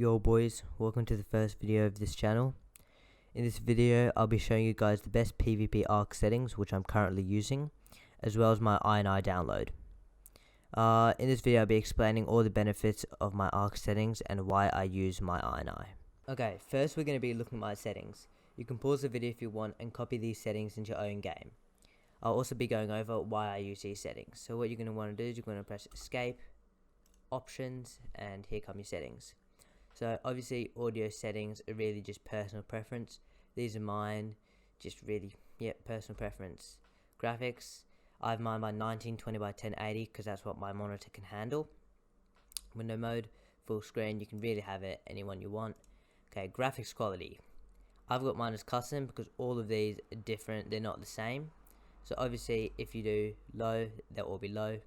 Yo boys, welcome to the first video of this channel. In this video I'll be showing you guys the best PvP ARK settings which I'm currently using, as well as my INI download. In this video I'll be explaining all the benefits of my ARK settings and why I use my INI. Okay, first we're going to be looking at my settings. You can pause the video if you want and copy these settings into your own game. I'll also be going over why I use these settings. So what you're going to want to do is you're going to press escape, options, and here come your settings. So obviously audio settings are really just personal preference. These are mine, just really, personal preference. Graphics, I have mine by 1920 by 1080 because that's what my monitor can handle. Window mode, full screen, you can really have it anyone you want. Okay, graphics quality. I've got mine as custom because all of these are different, they're not the same. So obviously if you do low, they'll all be low,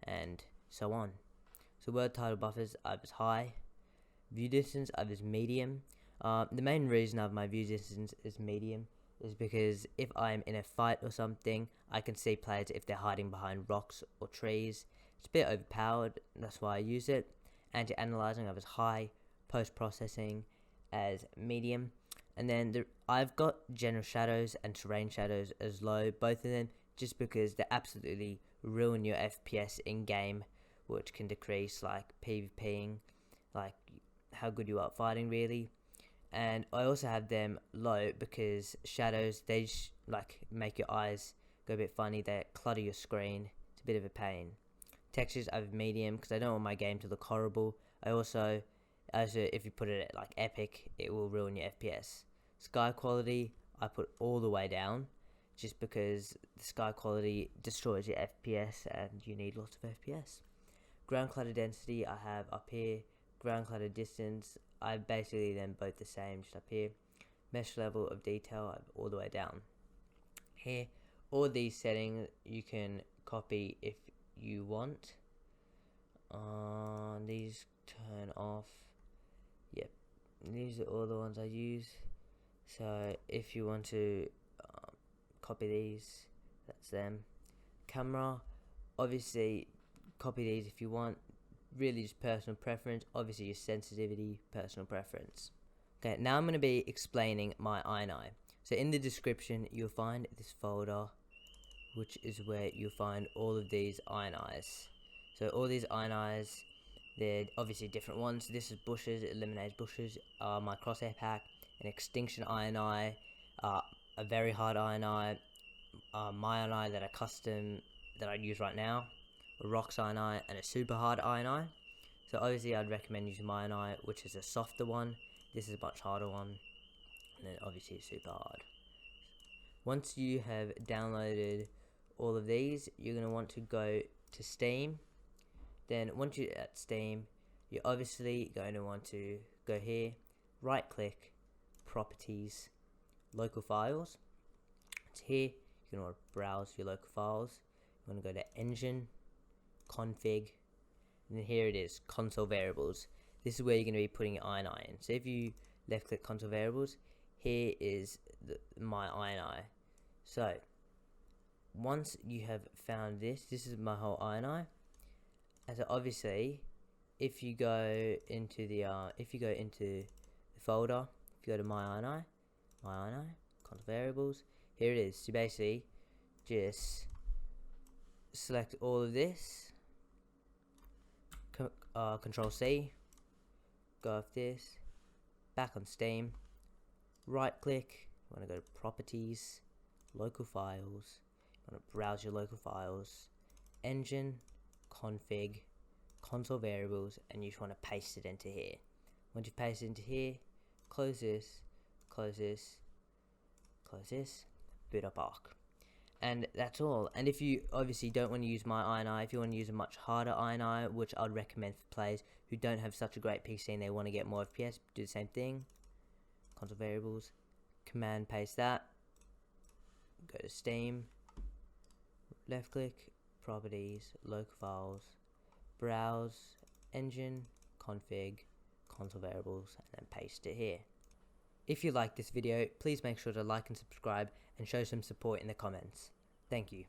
and so on. So word title buffers, I have as high. View distance, I have as medium. The main reason I have my view distance as medium is because if I'm in a fight or something, I can see players if they're hiding behind rocks or trees. It's a bit overpowered, that's why I use it. Anti-analyzing, I have as high. Post-processing as medium. And then I've got general shadows and terrain shadows as low, both of them, just because they absolutely ruin your FPS in game, which can decrease like PvPing, like how good you are at fighting really. And I also have them low because shadows, they just like make your eyes go a bit funny, they clutter your screen, it's a bit of a pain. Textures I have medium because I don't want my game to look horrible. I also if you put it at like epic, it will ruin your FPS. Sky quality I put all the way down just because the sky quality destroys your FPS and you need lots of FPS. Ground clutter density I have up here. Ground clutter distance, I basically them both the same, just up here. Mesh level of detail, I have all the way down. Here, all these settings you can copy if you want. These turn off. Yep, these are all the ones I use. So if you want to copy these, that's them. Camera, obviously copy these if you want. Really just personal preference, obviously your sensitivity, personal preference. Okay, now I'm going to be explaining my INI. So in the description you'll find this folder, which is where you'll find all of these INIs. So all these INIs, they're obviously different ones. This is bushes, it eliminates bushes. My crosshair pack, an extinction INI, a very hard INI, my INI that I use right now, a rocks INI, and a super hard INI. So obviously I'd recommend using my INI, which is a softer one. This is a much harder one, and then obviously super hard. Once you have downloaded all of these, you're going to want to go to Steam. Then once you're at Steam, you're obviously going to want to go here, right click, properties, local files. It's here, you're going to want to browse your local files. You want to go to engine, config, and then here it is, console variables. This is where you're going to be putting your INI in. So if you left click console variables, here is my INI. So once you have found this is my whole INI. And so obviously if you go into the folder, if you go to my INI, console variables, here it is. So basically just select all of this, Control C, go off this, back on Steam, right click, you want to go to properties, local files, you want to browse your local files, engine, config, console variables, and you just want to paste it into here. Once you've pasted it into here, close this, close this, close this, boot up ARK. And that's all. And if you obviously don't want to use my INI, if you want to use a much harder INI, which I'd recommend for players who don't have such a great PC and they want to get more FPS, do the same thing. Console variables, command paste that, go to Steam, left click, properties, local files, browse, engine, config, console variables, and then paste it here. If you like this video, please make sure to like and subscribe and show some support in the comments. Thank you.